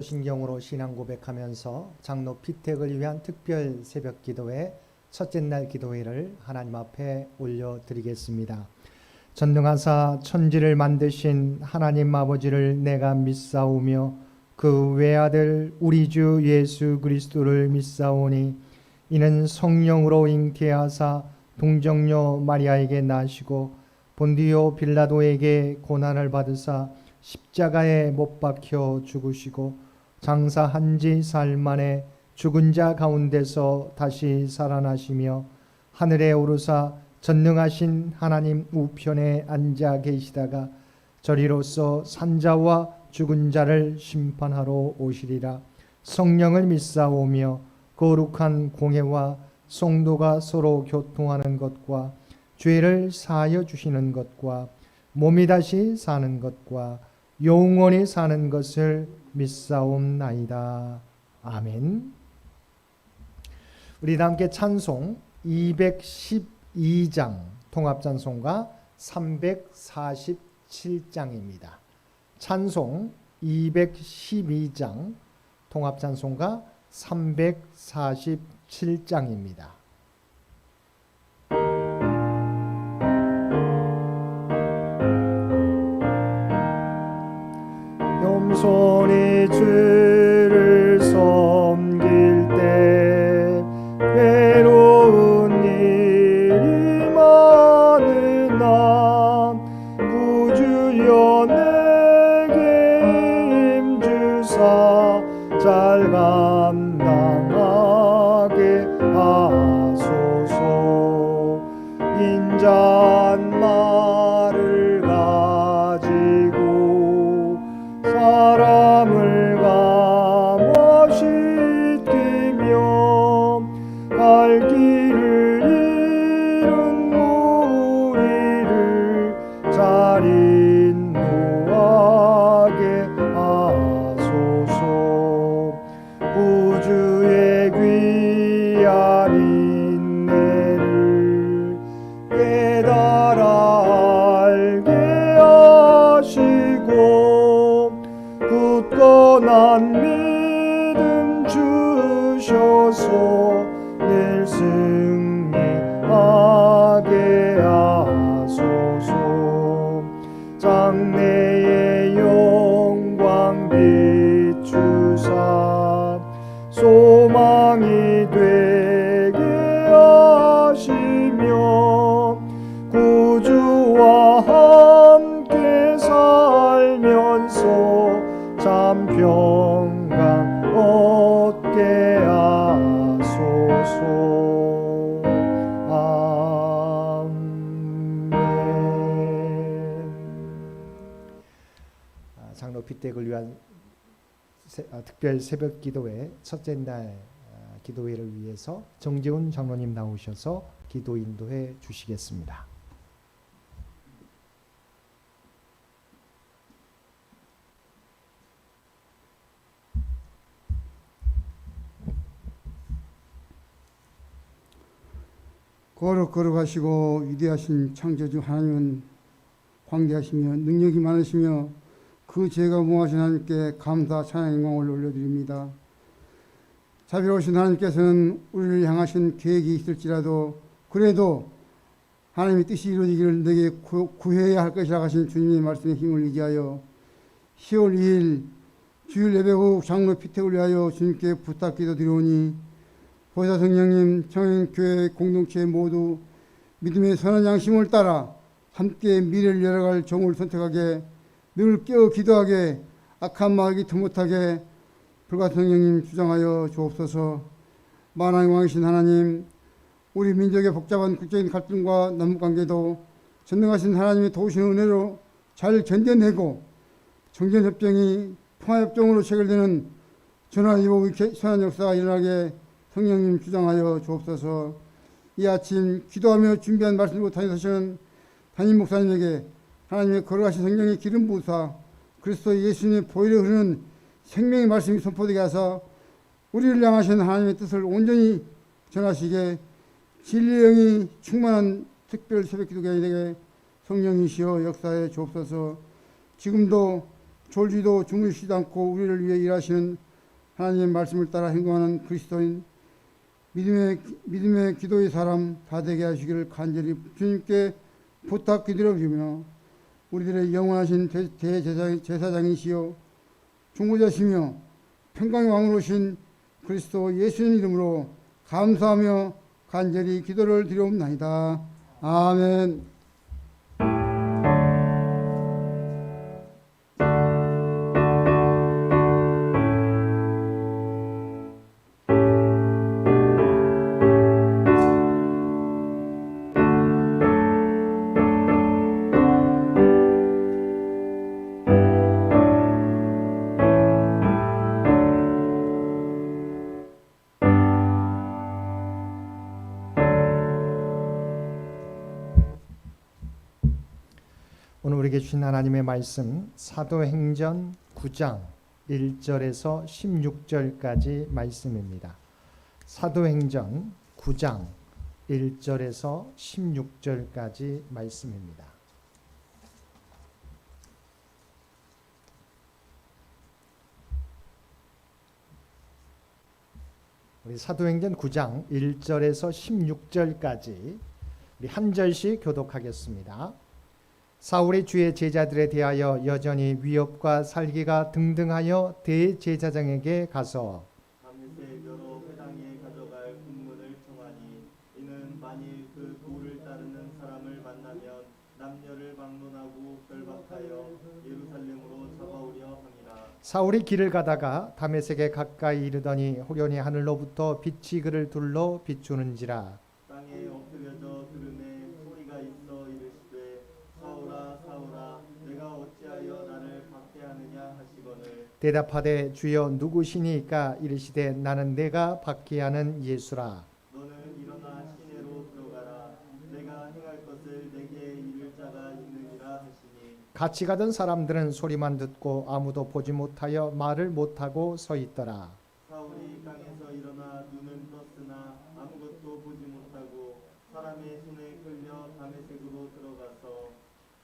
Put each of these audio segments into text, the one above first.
신경으로 신앙 고백하면서 장로 피택을 위한 특별 새벽 기도회 첫째 날 기도회를 하나님 앞에 올려드리겠습니다. 전능하사 천지를 만드신 하나님 아버지를 내가 믿사오며 그 외아들 우리 주 예수 그리스도를 믿사오니 이는 성령으로 잉태하사 동정녀 마리아에게 나시고 본디오 빌라도에게 고난을 받으사 십자가에 못 박혀 죽으시고 장사한 지 사흘 만에 죽은 자 가운데서 다시 살아나시며 하늘에 오르사 전능하신 하나님 우편에 앉아 계시다가 저리로서 산자와 죽은 자를 심판하러 오시리라. 성령을 믿사오며 거룩한 공회와 성도가 서로 교통하는 것과 죄를 사하여 주시는 것과 몸이 다시 사는 것과 영원히 사는 것을 믿사옵나이다. 아멘. 우리 다 함께 찬송 212장 통합찬송가 347장입니다. 찬송 212장 통합찬송가 347장입니다. 겸손히 주를 섬길 때 괴로운 일이 많으나 구주여 내게 힘주사 잘 감당하게 하소서. 인자한 말을 가지고 사람을 감화 시키며 갈 길을 잃은 무리를 잘 인도하게 하소서. 구주의 귀한 인내를 깨달아 알게 하시고 굳건한 믿음 주셔서 늘 승리하게 하소서. 장래의 영광 비추사 소망이 되게 하시며 구주와 함께 살면서 참 평강 얻게 하소서. 아멘. 장로 피택을 위한 특별 새벽 기도회 첫째 날 기도회를 위해서 정재훈 장로님 나오셔서 기도 인도해 주시겠습니다. 거룩하시고 위대하신 창조주 하나님은 광대하시며 능력이 많으시며 그 죄가 무하신 하나님께 감사 찬양 영광을 올려드립니다. 자비로우신 하나님께서는 우리를 향하신 계획이 있을지라도 그래도 하나님의 뜻이 이루어지기를 내게 구해야 할 것이라 하신 주님의 말씀에 힘을 의지하여 10월 2일 주일 예배 후 장로 피택을 위하여 주님께 부탁기도 드리오니 보혜사 성령님, 청년교회 공동체 모두 믿음의 선한 양심을 따라 함께 미래를 열어갈 종을 선택하게 늘 깨어 기도하게 악한 마귀 못하게 불같은 성령님 주장하여 주옵소서. 만왕의 왕이신 하나님, 우리 민족의 복잡한 국제적인 갈등과 남북관계도 전능하신 하나님의 도우시는 은혜로 잘 견뎌내고 정전협정이 평화협정으로 체결되는 전화위복 선한 역사가 일어나게 성령님 주장하여 주옵소서. 이 아침 기도하며 준비한 말씀으로 다니시는 담임 목사님에게 하나님의 거룩하신 성령의 기름 부으사 그리스도 예수님의 보혈에 흐르는 생명의 말씀이 선포되게 하사 우리를 향하신 하나님의 뜻을 온전히 전하시게 진리의 영이 충만한 특별 새벽 기도가 되게 성령이시여 역사해 주옵소서. 지금도 졸지도 주무시지도 않고 우리를 위해 일하시는 하나님의 말씀을 따라 행동하는 그리스도인 믿음의 기도의 사람 다 되게 하시기를 간절히 주님께 부탁드리며 우리들의 영원하신 대제사장이시여 중보자시며 평강의 왕으로 오신 그리스도 예수님 이름으로 감사하며 간절히 기도를 드리옵나이다. 아멘. 오늘 우리에게 주신 하나님의 말씀 사도행전 9장 1절에서 16절까지 말씀입니다. 사도행전 9장 1절에서 16절까지 말씀입니다. 우리 사도행전 9장 1절에서 16절까지 우리 한 절씩 교독하겠습니다. 사울이 주의 제자들에 대하여 여전히 위협과 살기가 등등하여 대제사장에게 가서 밤새 여러 회당에 가져갈 군문을 청하니 이는 만일 그 도를 따르는 사람을 만나면 남녀를 막론하고 결박하여 예루살렘으로 잡아오려 함이라. 사울이 길을 가다가 다메섹에 가까이 이르더니 호련히 하늘로부터 빛이 그를 둘러 비추는지라. 땅에 엎드려져 들음에 소리가 있어 이르시되 사울아 사울아 내가 어찌하여 나를 박해하느냐 하시거늘 대답하되 주여 누구시니까 이르시되 나는 내가 박해하는 예수라. 너는 일어나 시내로 들어가라. 내가 행할 것을 내게 이를 자가 있느니라 하시니 같이 가던 사람들은 소리만 듣고 아무도 보지 못하여 말을 못하고 서 있더라. 사울이 강에서 일어나 눈을 떴으나 아무것도 보지 못하고 사람의 손에 끌려 다메섹으로 들어가서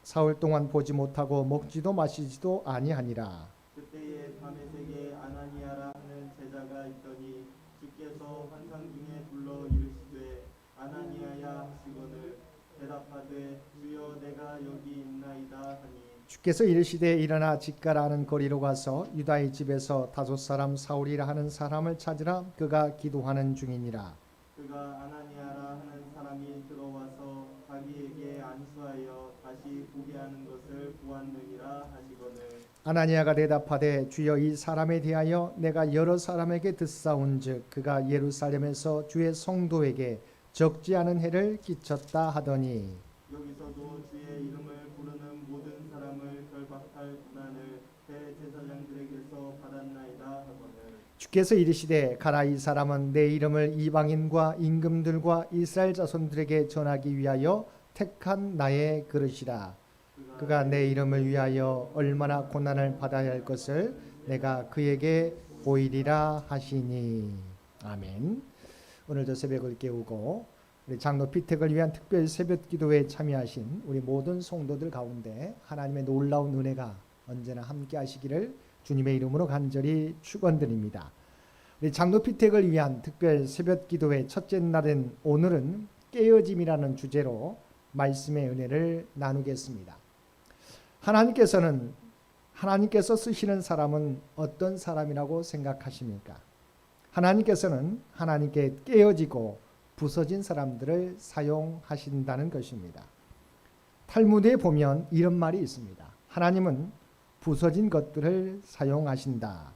사흘 동안 보지 못하고 먹지도 마시지도 아니하니라. 그때에 다메섹에 아나니아라 하는 제자가 있더니 주께서 환상 중에 불러 이르시되 아나니아야 하시거늘 대답하되 주여 내가 여기 있나이다 하니 주께서 이르시되 일어나 집가라 하는 거리로 가서 유다의 집에서 다섯 사람 사울이라 하는 사람을 찾으라. 그가 기도하는 중이니라. 그가 아나니아라 하는 사람이 들어와서 자기에게 안수하여 다시 보게 하는 것을 보았느니라 하시거늘 아나니아가 대답하되 주여 이 사람에 대하여 내가 여러 사람에게 듣사온즉 그가 예루살렘에서 주의 성도에게 적지 않은 해를 끼쳤다 하더니 여기서도 주의 이름을 부르는 모든 사람을 결박할 고난을 대제사장들에게서 받았나이다 하거늘 주께서 이르시되 가라. 이 사람은 내 이름을 이방인과 임금들과 이스라엘 자손들에게 전하기 위하여 택한 나의 그릇이라. 그가 내 이름을 위하여 얼마나 고난을 받아야 할 것을 내가 그에게 보이리라 하시니. 아멘. 오늘도 새벽을 깨우고 우리 장로 피택을 위한 특별 새벽 기도에 참여하신 우리 모든 성도들 가운데 하나님의 놀라운 은혜가 언제나 함께 하시기를 주님의 이름으로 간절히 축원드립니다. 우리 장로 피택을 위한 특별 새벽 기도의 첫째 날인 오늘은 깨어짐이라는 주제로 말씀의 은혜를 나누겠습니다. 하나님께서 쓰시는 사람은 어떤 사람이라고 생각하십니까? 하나님께서는 하나님께 깨어지고 부서진 사람들을 사용하신다는 것입니다. 탈무드에 보면 이런 말이 있습니다. 하나님은 부서진 것들을 사용하신다.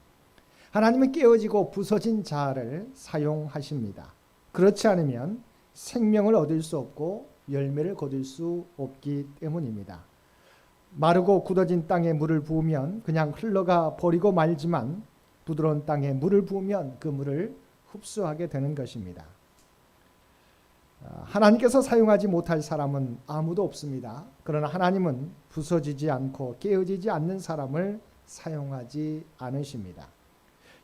하나님은 깨어지고 부서진 자를 사용하십니다. 그렇지 않으면 생명을 얻을 수 없고 열매를 거둘 수 없기 때문입니다. 마르고 굳어진 땅에 물을 부으면 그냥 흘러가 버리고 말지만 부드러운 땅에 물을 부으면 그 물을 흡수하게 되는 것입니다. 하나님께서 사용하지 못할 사람은 아무도 없습니다. 그러나 하나님은 부서지지 않고 깨어지지 않는 사람을 사용하지 않으십니다.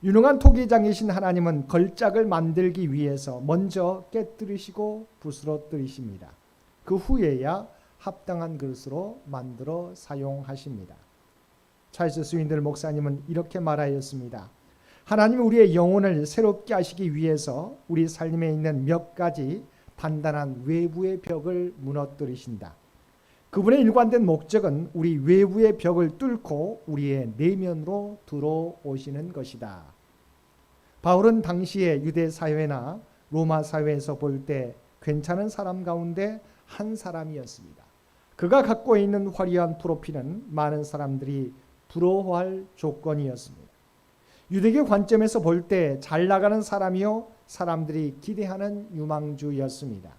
유능한 토기장이신 하나님은 걸작을 만들기 위해서 먼저 깨뜨리시고 부스러뜨리십니다. 그 후에야 합당한 그릇으로 만들어 사용하십니다. 찰스 스윈들 목사님은 이렇게 말하였습니다. 하나님은 우리의 영혼을 새롭게 하시기 위해서 우리 삶에 있는 몇 가지 단단한 외부의 벽을 무너뜨리신다. 그분의 일관된 목적은 우리 외부의 벽을 뚫고 우리의 내면으로 들어오시는 것이다. 바울은 당시의 유대 사회나 로마 사회에서 볼 때 괜찮은 사람 가운데 한 사람이었습니다. 그가 갖고 있는 화려한 프로필은 많은 사람들이 부러워할 조건이었습니다. 유대교 관점에서 볼 때 잘 나가는 사람이요 사람들이 기대하는 유망주였습니다.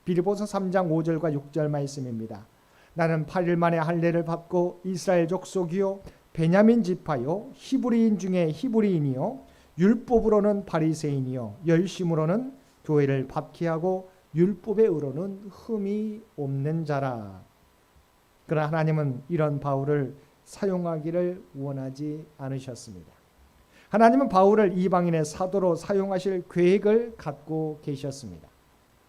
빌립보서 3장 5절과 6절 말씀입니다. 나는 8일 만에 할례를 받고 이스라엘 족속이요 베냐민 지파요 히브리인 중에 히브리인이요 율법으로는 바리새인이요 열심으로는 교회를 박해하고 율법의 의로는 흠이 없는 자라. 그러나 하나님은 이런 바울을 사용하기를 원하지 않으셨습니다. 하나님은 바울을 이방인의 사도로 사용하실 계획을 갖고 계셨습니다.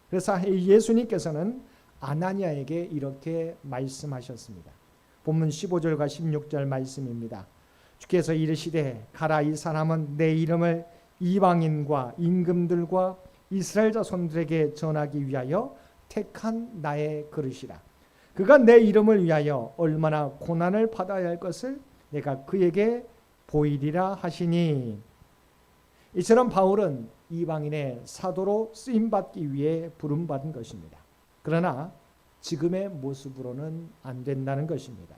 그래서 예수님께서는 아나니아에게 이렇게 말씀하셨습니다. 본문 15절과 16절 말씀입니다. 주께서 이르시되 가라, 이 사람은 내 이름을 이방인과 임금들과 이스라엘 자손들에게 전하기 위하여 택한 나의 그릇이라. 그가 내 이름을 위하여 얼마나 고난을 받아야 할 것을 내가 그에게 보이리라 하시니. 이처럼 바울은 이방인의 사도로 쓰임받기 위해 부름받은 것입니다. 그러나 지금의 모습으로는 안 된다는 것입니다.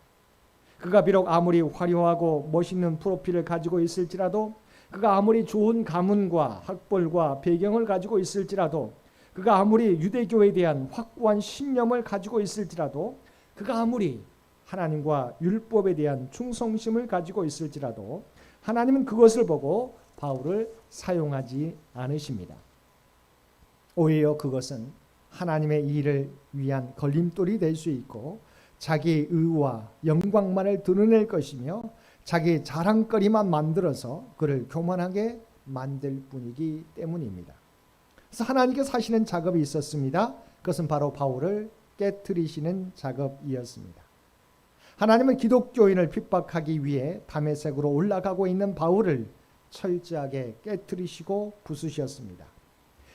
그가 비록 아무리 화려하고 멋있는 프로필을 가지고 있을지라도, 그가 아무리 좋은 가문과 학벌과 배경을 가지고 있을지라도, 그가 아무리 유대교에 대한 확고한 신념을 가지고 있을지라도, 그가 아무리 하나님과 율법에 대한 충성심을 가지고 있을지라도 하나님은 그것을 보고 바울을 사용하지 않으십니다. 오히려 그것은 하나님의 일을 위한 걸림돌이 될 수 있고 자기 의와 영광만을 드러낼 것이며 자기 자랑거리만 만들어서 그를 교만하게 만들 뿐이기 때문입니다. 그래서 하나님께서 하시는 작업이 있었습니다. 그것은 바로 바울을 깨트리시는 작업이었습니다. 하나님은 기독교인을 핍박하기 위해 다메섹으로 올라가고 있는 바울을 철저하게 깨트리시고 부수셨습니다.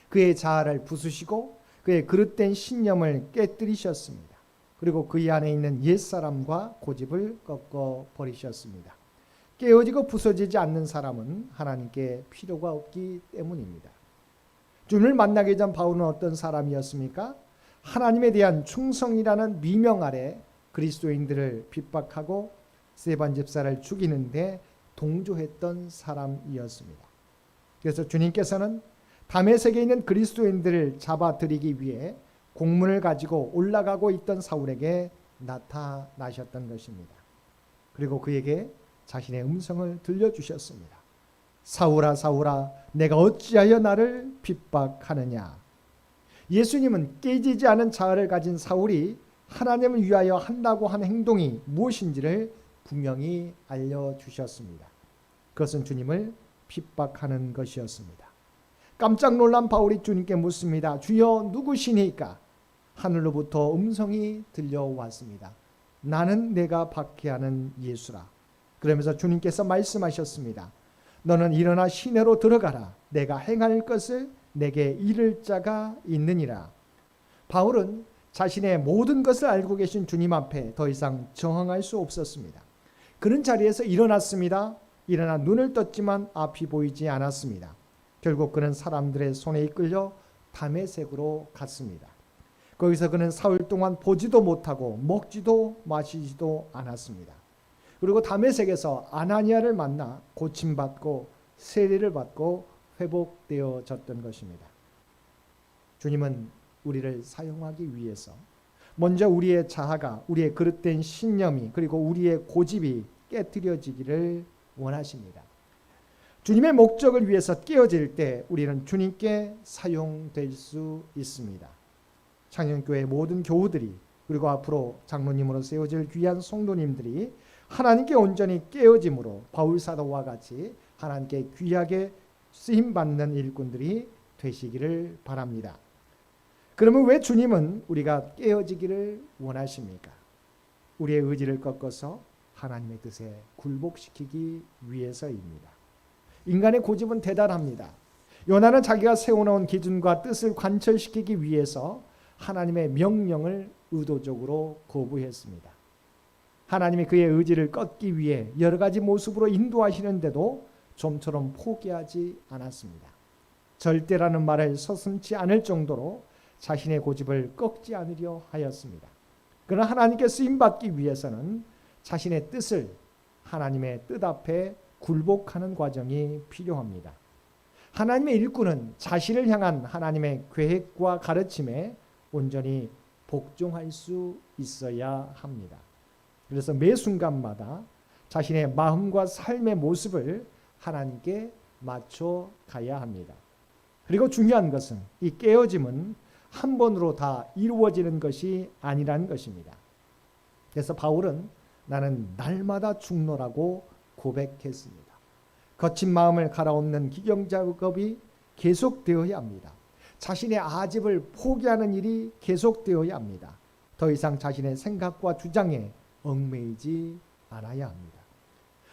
그의 자아를 부수시고 그의 그릇된 신념을 깨뜨리셨습니다. 그리고 그의 안에 있는 옛사람과 고집을 꺾어 버리셨습니다. 깨어지고 부서지지 않는 사람은 하나님께 필요가 없기 때문입니다. 주님을 만나기 전 바울은 어떤 사람이었습니까? 하나님에 대한 충성이라는 미명 아래 그리스도인들을 핍박하고 스데반 집사를 죽이는데 동조했던 사람이었습니다. 그래서 주님께서는 다메섹에 있는 그리스도인들을 잡아들이기 위해 공문을 가지고 올라가고 있던 사울에게 나타나셨던 것입니다. 그리고 그에게 자신의 음성을 들려주셨습니다. 사울아, 사울아, 내가 어찌하여 나를 핍박하느냐. 예수님은 깨지지 않은 자아를 가진 사울이 하나님을 위하여 한다고 한 행동이 무엇인지를 분명히 알려주셨습니다. 그것은 주님을 핍박하는 것이었습니다. 깜짝 놀란 바울이 주님께 묻습니다. 주여, 누구시니까? 하늘로부터 음성이 들려왔습니다. 나는 내가 박해하는 예수라. 그러면서 주님께서 말씀하셨습니다. 너는 일어나 시내로 들어가라. 내가 행할 것을 내게 이를 자가 있느니라. 바울은 자신의 모든 것을 알고 계신 주님 앞에 더 이상 저항할 수 없었습니다. 그런 자리에서 일어났습니다. 일어나 눈을 떴지만 앞이 보이지 않았습니다. 결국 그는 사람들의 손에 이끌려 다메섹으로 갔습니다. 거기서 그는 사흘 동안 보지도 못하고 먹지도 마시지도 않았습니다. 그리고 다메섹에서 아나니아를 만나 고침받고 세례를 받고 회복되어졌던 것입니다. 주님은 우리를 사용하기 위해서 먼저 우리의 자아가, 우리의 그릇된 신념이, 그리고 우리의 고집이 깨트려지기를 원하십니다. 주님의 목적을 위해서 깨어질 때 우리는 주님께 사용될 수 있습니다. 창녕교회 모든 교우들이, 그리고 앞으로 장로님으로 세워질 귀한 성도님들이 하나님께 온전히 깨어짐으로 바울 사도와 같이 하나님께 귀하게 쓰임받는 일꾼들이 되시기를 바랍니다. 그러면 왜 주님은 우리가 깨어지기를 원하십니까? 우리의 의지를 꺾어서 하나님의 뜻에 굴복시키기 위해서입니다. 인간의 고집은 대단합니다. 요나는 자기가 세워놓은 기준과 뜻을 관철시키기 위해서 하나님의 명령을 의도적으로 거부했습니다. 하나님이 그의 의지를 꺾기 위해 여러 가지 모습으로 인도하시는데도 좀처럼 포기하지 않았습니다. 절대라는 말을 서슴지 않을 정도로 자신의 고집을 꺾지 않으려 하였습니다. 그러나 하나님께 쓰임받기 위해서는 자신의 뜻을 하나님의 뜻 앞에 굴복하는 과정이 필요합니다. 하나님의 일꾼은 자신을 향한 하나님의 계획과 가르침에 온전히 복종할 수 있어야 합니다. 그래서 매 순간마다 자신의 마음과 삶의 모습을 하나님께 맞춰 가야 합니다. 그리고 중요한 것은 이 깨어짐은 한 번으로 다 이루어지는 것이 아니라는 것입니다. 그래서 바울은 나는 날마다 죽노라고 고백했습니다. 거친 마음을 갈아엎는 기경 작업이 계속되어야 합니다. 자신의 아집을 포기하는 일이 계속되어야 합니다. 더 이상 자신의 생각과 주장에 얽매이지 않아야 합니다.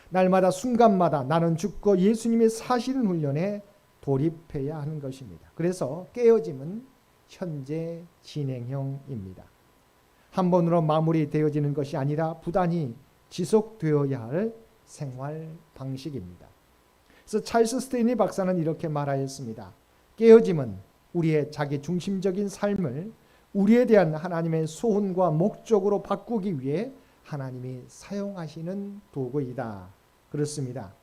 날마다 순간마다 나는 죽고 예수님이 사시는 훈련에 돌입해야 하는 것입니다. 그래서 깨어짐은 현재 진행형입니다. 한 번으로 마무리되어지는 것이 아니라 부단히 지속되어야 할 생활 방식입니다. 그래서 찰스 스테이니 박사는 이렇게 말하였습니다. 깨어짐은 우리의 자기 중심적인 삶을 우리에 대한 하나님의 소원과 목적으로 바꾸기 위해 하나님이 사용하시는 도구이다. 그렇습니다.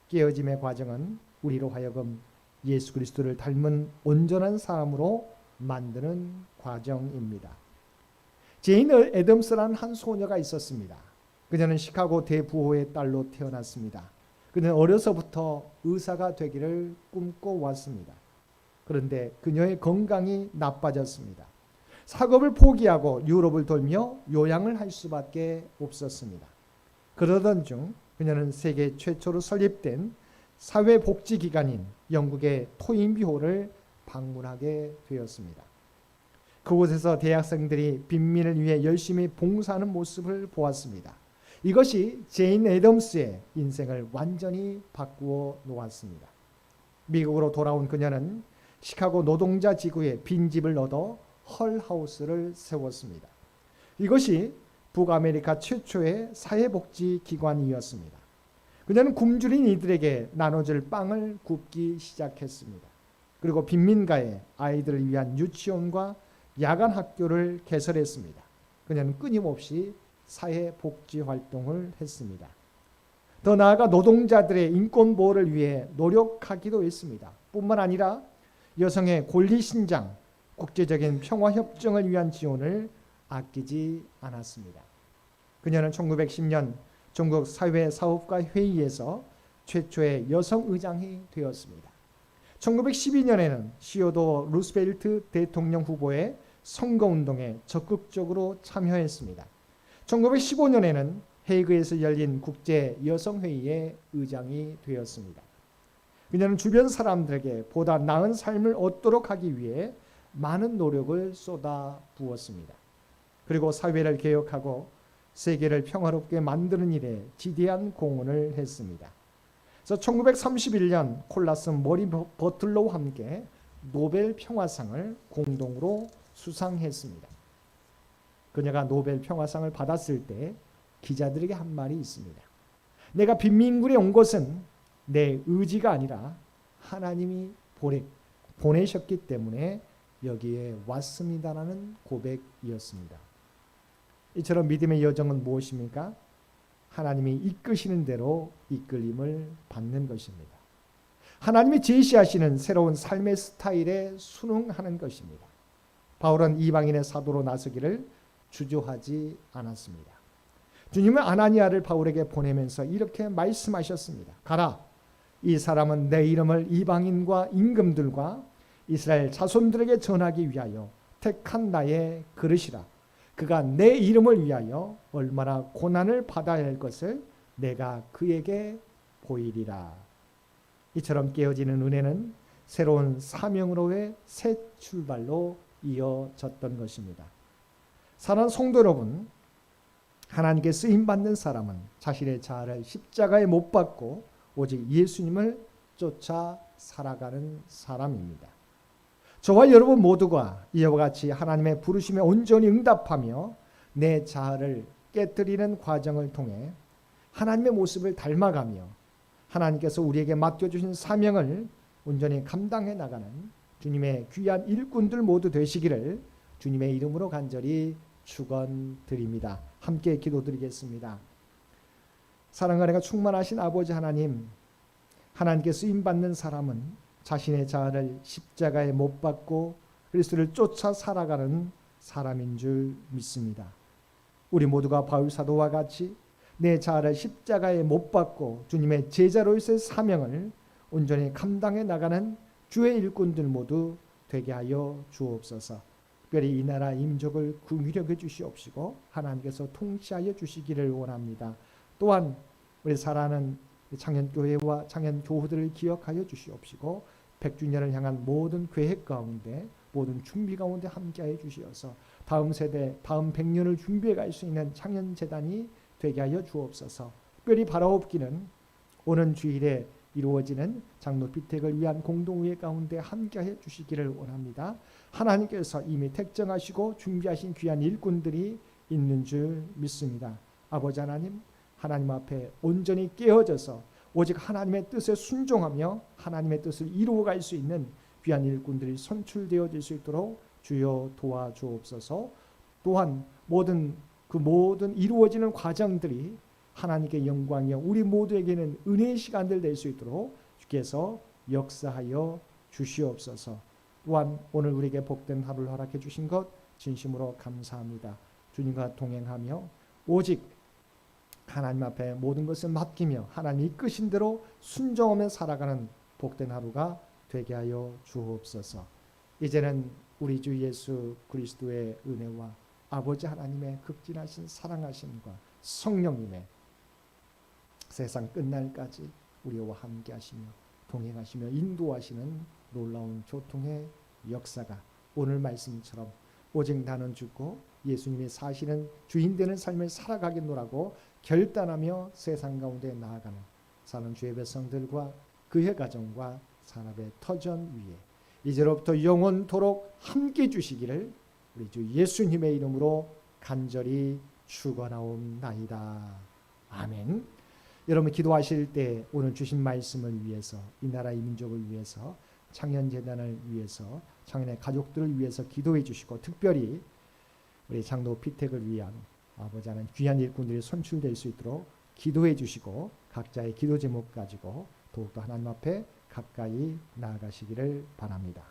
깨어짐의 과정은 우리로 하여금 예수 그리스도를 닮은 온전한 사람으로 만드는 과정입니다. 제인 애덤스라는 한 소녀가 있었습니다. 그녀는 시카고 대부호의 딸로 태어났습니다. 그녀는 어려서부터 의사가 되기를 꿈꿔왔습니다. 그런데 그녀의 건강이 나빠졌습니다. 학업을 포기하고 유럽을 돌며 요양을 할 수밖에 없었습니다. 그러던 중 그녀는 세계 최초로 설립된 사회복지기관인 영국의 토인비호를 방문하게 되었습니다. 그곳에서 대학생들이 빈민을 위해 열심히 봉사하는 모습을 보았습니다. 이것이 제인 애덤스의 인생을 완전히 바꾸어 놓았습니다. 미국으로 돌아온 그녀는 시카고 노동자 지구에 빈집을 얻어 헐하우스를 세웠습니다. 이것이 북아메리카 최초의 사회복지기관이었습니다. 그녀는 굶주린 이들에게 나눠줄 빵을 굽기 시작했습니다. 그리고 빈민가에 아이들을 위한 유치원과 야간 학교를 개설했습니다. 그녀는 끊임없이 사회복지 활동을 했습니다. 더 나아가 노동자들의 인권 보호를 위해 노력하기도 했습니다. 뿐만 아니라 여성의 권리 신장, 국제적인 평화 협정을 위한 지원을 아끼지 않았습니다. 그녀는 1910년 전국 사회사업가 회의에서 최초의 여성 의장이 되었습니다. 1912년에는 시어도 루스벨트 대통령 후보의 선거운동에 적극적으로 참여했습니다. 1915년에는 헤이그에서 열린 국제여성회의의 의장이 되었습니다. 그녀는 주변 사람들에게 보다 나은 삶을 얻도록 하기 위해 많은 노력을 쏟아 부었습니다. 그리고 사회를 개혁하고 세계를 평화롭게 만드는 일에 지대한 공헌을 했습니다. 그래서 1931년 콜라스 머리 버틀러와 함께 노벨 평화상을 공동으로 수상했습니다. 그녀가 노벨 평화상을 받았을 때 기자들에게 한 말이 있습니다. 내가 빈민굴에 온 것은 내 의지가 아니라 하나님이 보내셨기 때문에 여기에 왔습니다라는 고백이었습니다. 이처럼 믿음의 여정은 무엇입니까? 하나님이 이끄시는 대로 이끌림을 받는 것입니다. 하나님이 제시하시는 새로운 삶의 스타일에 순응하는 것입니다. 바울은 이방인의 사도로 나서기를 주저하지 않았습니다. 주님은 아나니아를 바울에게 보내면서 이렇게 말씀하셨습니다. 가라, 이 사람은 내 이름을 이방인과 임금들과 이스라엘 자손들에게 전하기 위하여 택한 나의 그릇이라. 그가 내 이름을 위하여 얼마나 고난을 받아야 할 것을 내가 그에게 보이리라. 이처럼 깨어지는 은혜는 새로운 사명으로의 새 출발로 이어졌던 것입니다. 사랑하는 성도 여러분, 하나님께 쓰임 받는 사람은 자신의 자아를 십자가에 못 박고 오직 예수님을 쫓아 살아가는 사람입니다. 저와 여러분 모두가 이와 같이 하나님의 부르심에 온전히 응답하며 내 자아를 깨뜨리는 과정을 통해 하나님의 모습을 닮아가며 하나님께서 우리에게 맡겨주신 사명을 온전히 감당해 나가는 주님의 귀한 일꾼들 모두 되시기를 주님의 이름으로 간절히 축원드립니다. 함께 기도드리겠습니다. 사랑과 은혜가 충만하신 아버지 하나님, 하나님께 쓰임받는 사람은 자신의 자아를 십자가에 못 박고 그리스도를 쫓아 살아가는 사람인 줄 믿습니다. 우리 모두가 바울 사도와 같이 내 자아를 십자가에 못 박고 주님의 제자로서의 사명을 온전히 감당해 나가는 주의 일꾼들 모두 되게 하여 주옵소서. 특별히 이 나라 임족을 긍휼히 주시옵시고 하나님께서 통치하여 주시기를 원합니다. 또한 우리 사랑하는 창현교회와 창현교우들을 기억하여 주시옵시고 100주년을 향한 모든 계획 가운데 모든 준비 가운데 함께하여 주시어서 다음 세대 다음 100년을 준비해 갈 수 있는 창현재단이 되게 하여 주옵소서. 특별히 바라옵기는 오는 주일에 이루어지는 장로 피택을 위한 공동의회 가운데 함께하여 주시기를 원합니다. 하나님께서 이미 택정하시고 준비하신 귀한 일꾼들이 있는 줄 믿습니다. 아버지 하나님, 하나님 앞에 온전히 깨어져서 오직 하나님의 뜻에 순종하며 하나님의 뜻을 이루어갈 수 있는 귀한 일꾼들이 선출되어질 수 있도록 주여 도와주옵소서. 또한 모든 이루어지는 과정들이 하나님께 영광이요 우리 모두에게는 은혜의 시간들 될 수 있도록 주께서 역사하여 주시옵소서. 또한 오늘 우리에게 복된 하루를 허락해 주신 것 진심으로 감사합니다. 주님과 동행하며 오직 하나님 앞에 모든 것을 맡기며 하나님이 이끄신 대로 순종하며 살아가는 복된 하루가 되게 하여 주옵소서. 이제는 우리 주 예수 그리스도의 은혜와 아버지 하나님의 극진하신 사랑하심과 성령님의 세상 끝날까지 우리와 함께 하시며 동행하시며 인도하시는 놀라운 교통의 역사가 오늘 말씀처럼 오직 나는 죽고 예수님이 사시는 주인 되는 삶을 살아가겠노라고 결단하며 세상 가운데 나아가는 사는 주의 백성들과 그의 가정과 산업의 터전 위에 이제로부터 영원토록 함께 주시기를 우리 주 예수님의 이름으로 간절히 축원하옵나이다. 아멘. 여러분 기도하실 때 오늘 주신 말씀을 위해서 이 나라 이 민족을 위해서 창현재단을 위해서 창현의 가족들을 위해서 기도해 주시고 특별히 우리 장로 피택을 위한 아버지 하나님 귀한 일꾼들이 선출될 수 있도록 기도해 주시고 각자의 기도 제목 가지고 더욱더 하나님 앞에 가까이 나아가시기를 바랍니다.